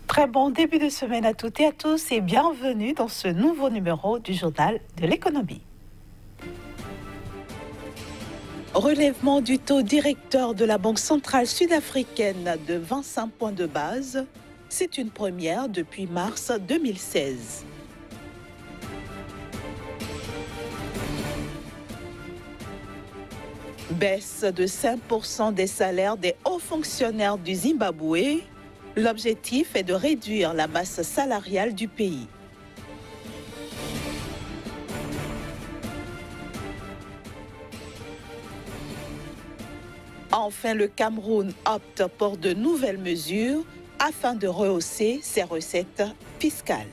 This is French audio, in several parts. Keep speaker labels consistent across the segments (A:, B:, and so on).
A: Très bon début de semaine à toutes et à tous et bienvenue dans ce nouveau numéro du Journal de l'économie. Relèvement du taux directeur de la Banque centrale sud-africaine de 25 points de base, c'est une première depuis mars 2016. Baisse de 5% des salaires des hauts fonctionnaires du Zimbabwe. L'objectif est de réduire la masse salariale du pays. Enfin, le Cameroun opte pour de nouvelles mesures afin de rehausser ses recettes fiscales.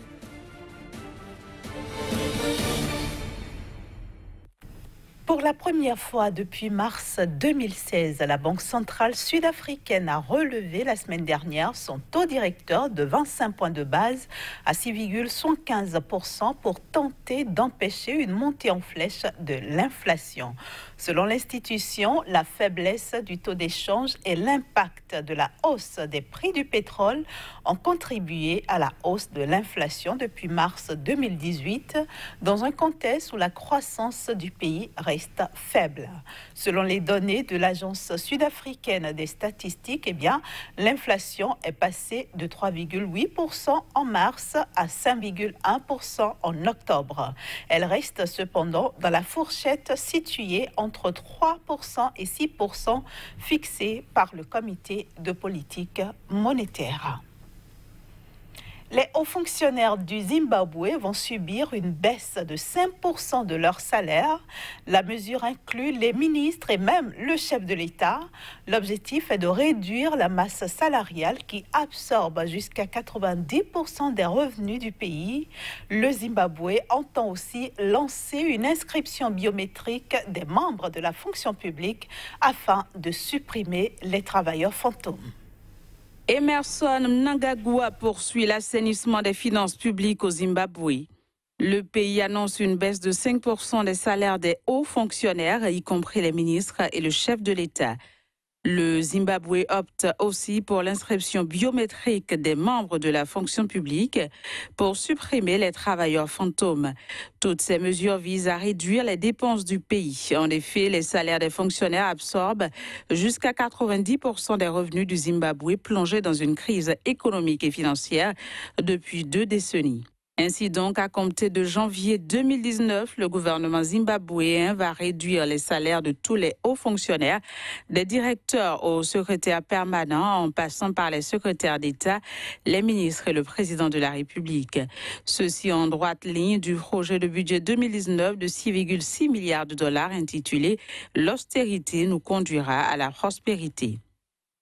A: Pour la première fois depuis mars 2016, la Banque centrale sud-africaine a relevé la semaine dernière son taux directeur de 25 points de base à 6,75% pour tenter d'empêcher une montée en flèche de l'inflation. Selon l'institution, la faiblesse du taux d'échange et l'impact de la hausse des prix du pétrole ont contribué à la hausse de l'inflation depuis mars 2018, dans un contexte où la croissance du pays reste faible. Selon les données de l'Agence sud-africaine des statistiques, l'inflation est passée de 3,8% en mars à 5,1% en octobre. Elle reste cependant dans la fourchette située entre 3% et 6% fixée par le Comité de politique monétaire. Les hauts fonctionnaires du Zimbabwe vont subir une baisse de 5% de leur salaire. La mesure inclut les ministres et même le chef de l'État. L'objectif est de réduire la masse salariale qui absorbe jusqu'à 90% des revenus du pays. Le Zimbabwe entend aussi lancer une inscription biométrique des membres de la fonction publique afin de supprimer les travailleurs fantômes.
B: Emmerson Mnangagwa poursuit l'assainissement des finances publiques au Zimbabwe. Le pays annonce une baisse de 5% des salaires des hauts fonctionnaires, y compris les ministres et le chef de l'État. Le Zimbabwe opte aussi pour l'inscription biométrique des membres de la fonction publique pour supprimer les travailleurs fantômes. Toutes ces mesures visent à réduire les dépenses du pays. En effet, les salaires des fonctionnaires absorbent jusqu'à 90% des revenus du Zimbabwe plongé dans une crise économique et financière depuis 2 décennies. Ainsi donc, à compter de janvier 2019, le gouvernement zimbabwéen va réduire les salaires de tous les hauts fonctionnaires, des directeurs aux secrétaires permanents, en passant par les secrétaires d'État, les ministres et le président de la République. Ceci en droite ligne du projet de budget 2019 de 6,6 milliards de dollars intitulé « L'austérité nous conduira à la prospérité ».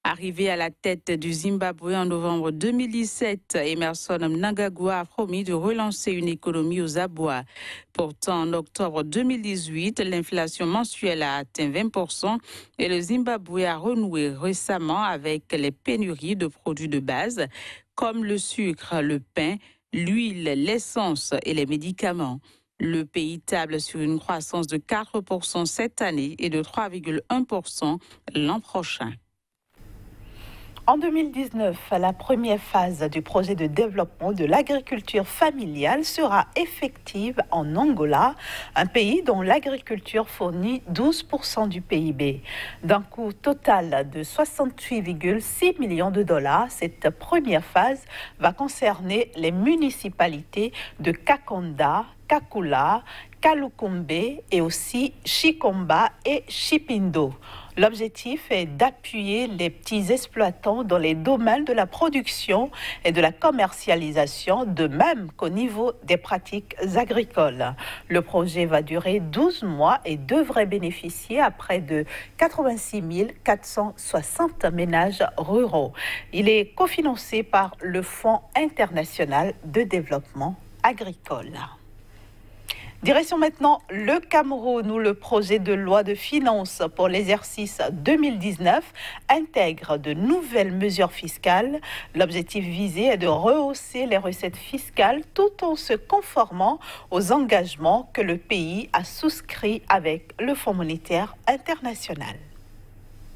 B: Arrivé à la tête du Zimbabwe en novembre 2017, Emmerson Mnangagwa a promis de relancer une économie aux abois. Pourtant, en octobre 2018, l'inflation mensuelle a atteint 20% et le Zimbabwe a renoué récemment avec les pénuries de produits de base comme le sucre, le pain, l'huile, l'essence et les médicaments. Le pays table sur une croissance de 4% cette année et de 3,1% l'an prochain.
A: En 2019, la première phase du projet de développement de l'agriculture familiale sera effective en Angola, un pays dont l'agriculture fournit 12% du PIB. D'un coût total de 68,6 millions de dollars, cette première phase va concerner les municipalités de Kakonda, Kakula, Kalukumbe et aussi Chikomba et Chipindo. L'objectif est d'appuyer les petits exploitants dans les domaines de la production et de la commercialisation, de même qu'au niveau des pratiques agricoles. Le projet va durer 12 mois et devrait bénéficier à près de 86 460 ménages ruraux. Il est cofinancé par le Fonds international de développement agricole. Direction maintenant le Cameroun où le projet de loi de finances pour l'exercice 2019 intègre de nouvelles mesures fiscales. L'objectif visé est de rehausser les recettes fiscales tout en se conformant aux engagements que le pays a souscrits avec le Fonds monétaire international.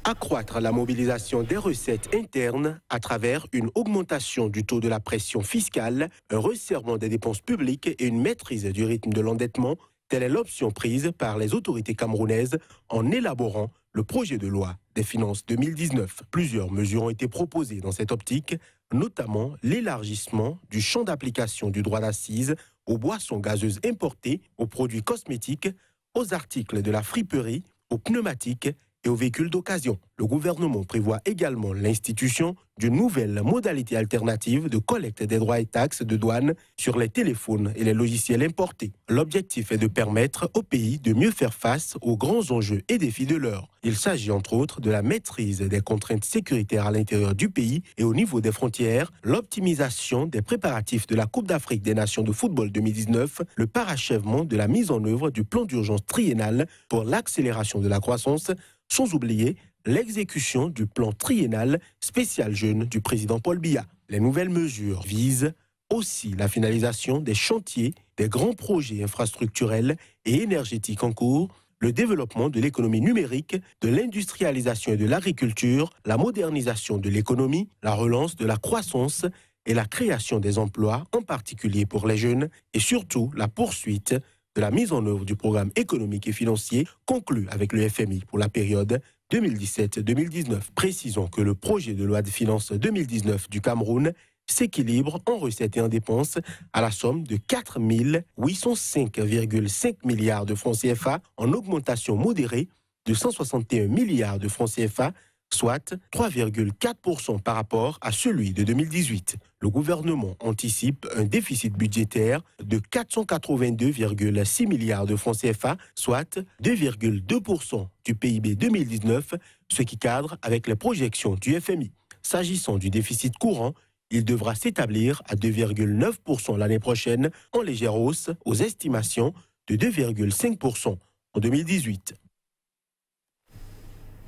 C: Accroître la mobilisation des recettes internes à travers une augmentation du taux de la pression fiscale, un resserrement des dépenses publiques et une maîtrise du rythme de l'endettement, telle est l'option prise par les autorités camerounaises en élaborant le projet de loi des finances 2019. Plusieurs mesures ont été proposées dans cette optique, notamment l'élargissement du champ d'application du droit d'accise aux boissons gazeuses importées, aux produits cosmétiques, aux articles de la friperie, aux pneumatiques et aux véhicules d'occasion. Le gouvernement prévoit également l'institution d'une nouvelle modalité alternative de collecte des droits et taxes de douane sur les téléphones et les logiciels importés. L'objectif est de permettre au pays de mieux faire face aux grands enjeux et défis de l'heure. Il s'agit entre autres de la maîtrise des contraintes sécuritaires à l'intérieur du pays et au niveau des frontières, l'optimisation des préparatifs de la Coupe d'Afrique des Nations de football 2019, le parachèvement de la mise en œuvre du plan d'urgence triennal pour l'accélération de la croissance, sans oublier l'exécution du plan triennal spécial jeune du président Paul Biya. Les nouvelles mesures visent aussi la finalisation des chantiers, des grands projets infrastructurels et énergétiques en cours, le développement de l'économie numérique, de l'industrialisation et de l'agriculture, la modernisation de l'économie, la relance de la croissance et la création des emplois, en particulier pour les jeunes, et surtout la poursuite de la mise en œuvre du programme économique et financier conclu avec le FMI pour la période 2017-2019. Précisons que le projet de loi de finances 2019 du Cameroun s'équilibre en recettes et en dépenses à la somme de 4 805,5 milliards de francs CFA en augmentation modérée de 161 milliards de francs CFA, soit 3,4% par rapport à celui de 2018. Le gouvernement anticipe un déficit budgétaire de 482,6 milliards de francs CFA, soit 2,2% du PIB 2019, ce qui cadre avec les projections du FMI. S'agissant du déficit courant, il devra s'établir à 2,9% l'année prochaine, en légère hausse aux estimations de 2,5% en 2018.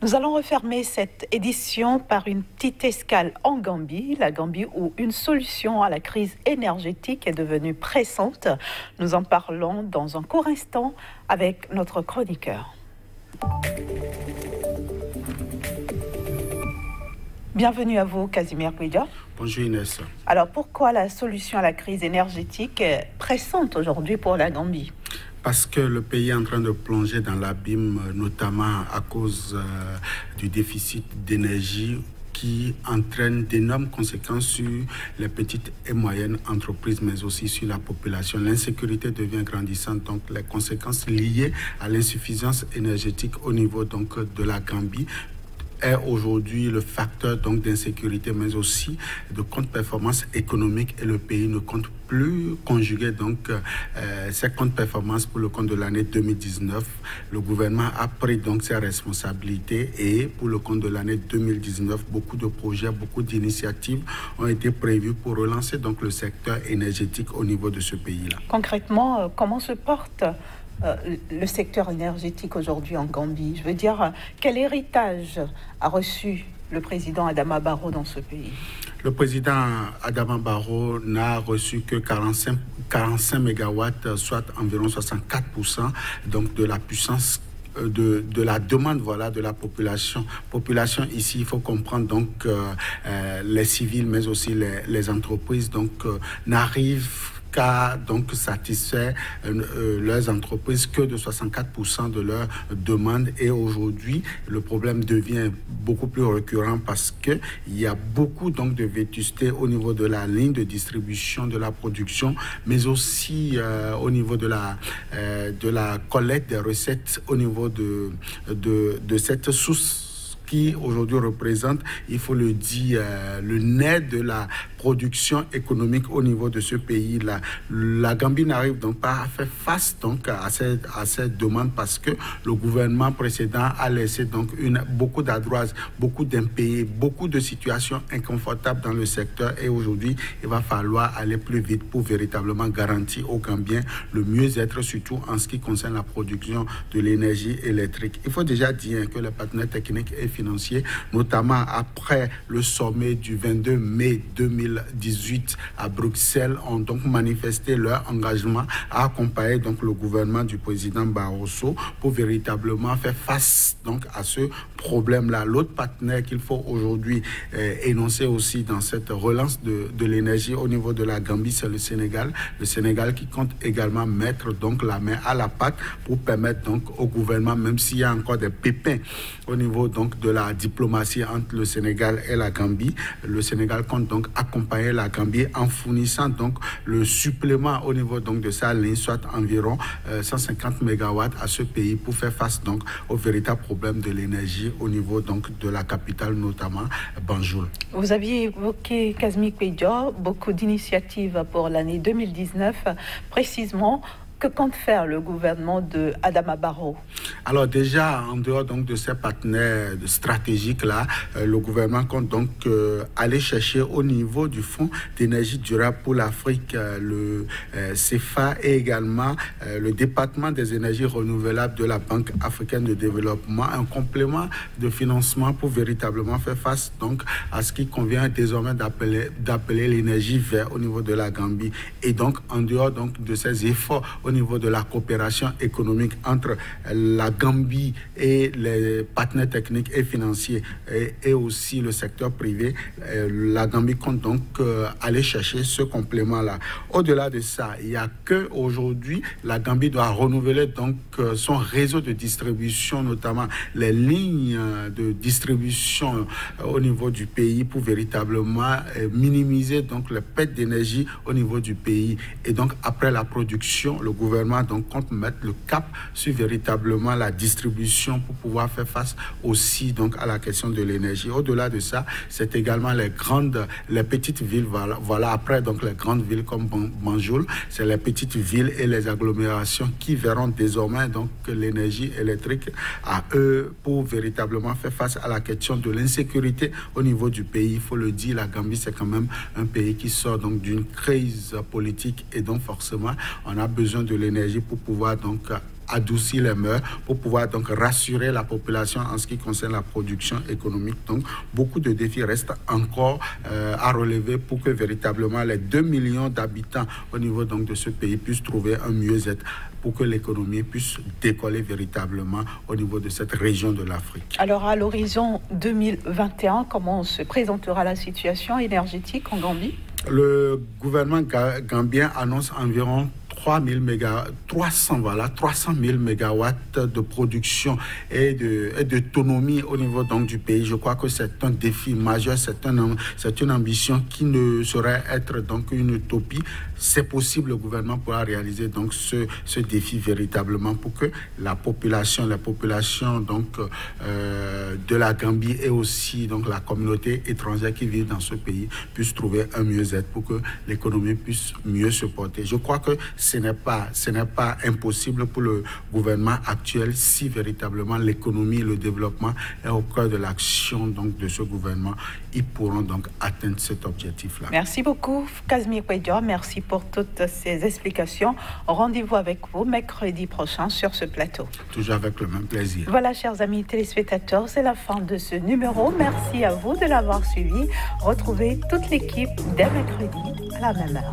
A: Nous allons refermer cette édition par une petite escale en Gambie, la Gambie où une solution à la crise énergétique est devenue pressante. Nous en parlons dans un court instant avec notre chroniqueur. Bienvenue à vous, Casimir Guidia.
D: Bonjour Inès.
A: Alors pourquoi la solution à la crise énergétique est pressante aujourd'hui pour la Gambie ?
D: Parce que le pays est en train de plonger dans l'abîme, notamment à cause du déficit d'énergie qui entraîne d'énormes conséquences sur les petites et moyennes entreprises, mais aussi sur la population. L'insécurité devient grandissante, donc les conséquences liées à l'insuffisance énergétique au niveau donc, de la Gambie est aujourd'hui le facteur donc d'insécurité, mais aussi de contre-performance économique, et le pays ne compte plus conjuguer donc ses contre-performances pour le compte de l'année 2019. Le gouvernement a pris donc ses responsabilités et pour le compte de l'année 2019, beaucoup de projets, beaucoup d'initiatives ont été prévues pour relancer donc le secteur énergétique au niveau de ce pays-là.
A: Concrètement, comment se porte le secteur énergétique aujourd'hui en Gambie? Je veux dire, quel héritage a reçu le président Adama Barrow dans ce pays?
D: Le président Adama Barrow n'a reçu que 45 mégawatts, soit environ 64% donc de la puissance de la demande voilà, de la population. Population ici, il faut comprendre donc les civils, mais aussi les entreprises n'arrivent qu'à donc satisfaire leurs entreprises que de 64% de leurs demandes. Et aujourd'hui, le problème devient beaucoup plus récurrent parce qu'il y a beaucoup donc de vétusté au niveau de la ligne de distribution, de la production, mais aussi au niveau de la collecte des recettes au niveau de cette source qui aujourd'hui représente, il faut le dire, le nez de la production économique au niveau de ce pays-là. La Gambie n'arrive donc pas à faire face donc à cette demande parce que le gouvernement précédent a laissé donc beaucoup d'ardoises, beaucoup d'impayés, beaucoup de situations inconfortables dans le secteur et aujourd'hui, il va falloir aller plus vite pour véritablement garantir aux Gambiens le mieux-être, surtout en ce qui concerne la production de l'énergie électrique. Il faut déjà dire que les partenaires techniques et financiers, notamment après le sommet du 22 mai 2018 à Bruxelles, ont donc manifesté leur engagement à accompagner donc le gouvernement du président Barroso pour véritablement faire face donc à ce problème-là. L'autre partenaire qu'il faut aujourd'hui énoncer aussi dans cette relance de l'énergie au niveau de la Gambie, c'est le Sénégal. Le Sénégal qui compte également mettre donc la main à la pâte pour permettre donc au gouvernement, même s'il y a encore des pépins au niveau donc de la diplomatie entre le Sénégal et la Gambie, le Sénégal compte donc accompagner la Gambie en fournissant donc le supplément au niveau donc de sa ligne, soit environ 150 mégawatts à ce pays pour faire face donc au véritable problème de l'énergie au niveau donc de la capitale, notamment Banjul.
A: Vous aviez évoqué, Kazmi Kwedio, beaucoup d'initiatives pour l'année 2019. Précisément, que compte faire le gouvernement de Adama Barrow?
D: Alors déjà, en dehors donc de ces partenaires stratégiques-là, le gouvernement compte donc aller chercher au niveau du Fonds d'énergie durable pour l'Afrique, le CFA et également le département des énergies renouvelables de la Banque africaine de développement, un complément de financement pour véritablement faire face donc à ce qui convient désormais d'appeler l'énergie verte au niveau de la Gambie. Et donc, en dehors donc de ces efforts au niveau de la coopération économique entre la Gambie et les partenaires techniques et financiers et aussi le secteur privé, la Gambie compte donc aller chercher ce complément-là. Au-delà de ça, il n'y a qu'aujourd'hui, la Gambie doit renouveler donc son réseau de distribution, notamment les lignes de distribution au niveau du pays pour véritablement minimiser donc les pertes d'énergie au niveau du pays. Et donc, après la production, le gouvernement donc compte mettre le cap sur véritablement la distribution pour pouvoir faire face aussi donc à la question de l'énergie. Au-delà de ça, c'est également les petites villes. Voilà, après donc les grandes villes comme Banjul, c'est les petites villes et les agglomérations qui verront désormais donc l'énergie électrique à eux pour véritablement faire face à la question de l'insécurité au niveau du pays. Il faut le dire, la Gambie c'est quand même un pays qui sort donc d'une crise politique et donc forcément on a besoin de l'énergie pour pouvoir donc adoucir les mœurs, pour pouvoir donc rassurer la population en ce qui concerne la production économique. Donc, beaucoup de défis restent encore à relever pour que véritablement les 2 millions d'habitants au niveau donc de ce pays puissent trouver un mieux-être, pour que l'économie puisse décoller véritablement au niveau de cette région de l'Afrique.
A: Alors, à l'horizon 2021, comment se présentera la situation énergétique en Gambie?
D: Le gouvernement gambien annonce environ 300 000 mégawatts de production et d'autonomie au niveau donc du pays. Je crois que c'est un défi majeur, c'est une ambition qui ne saurait être donc une utopie. C'est possible, le gouvernement pourra réaliser donc ce défi véritablement pour que la population donc de la Gambie et aussi donc la communauté étrangère qui vit dans ce pays puisse trouver un mieux-être pour que l'économie puisse mieux se porter. Je crois que ce n'est pas impossible pour le gouvernement actuel si véritablement l'économie et le développement est au cœur de l'action donc de ce gouvernement. Ils pourront donc atteindre cet objectif-là.
A: Merci beaucoup, Kazmi Kwedio. Merci pour toutes ces explications. Rendez-vous avec vous mercredi prochain sur ce plateau.
D: Toujours avec le même plaisir.
A: Voilà, chers amis téléspectateurs, c'est la fin de ce numéro. Merci à vous de l'avoir suivi. Retrouvez toute l'équipe dès mercredi à la même heure.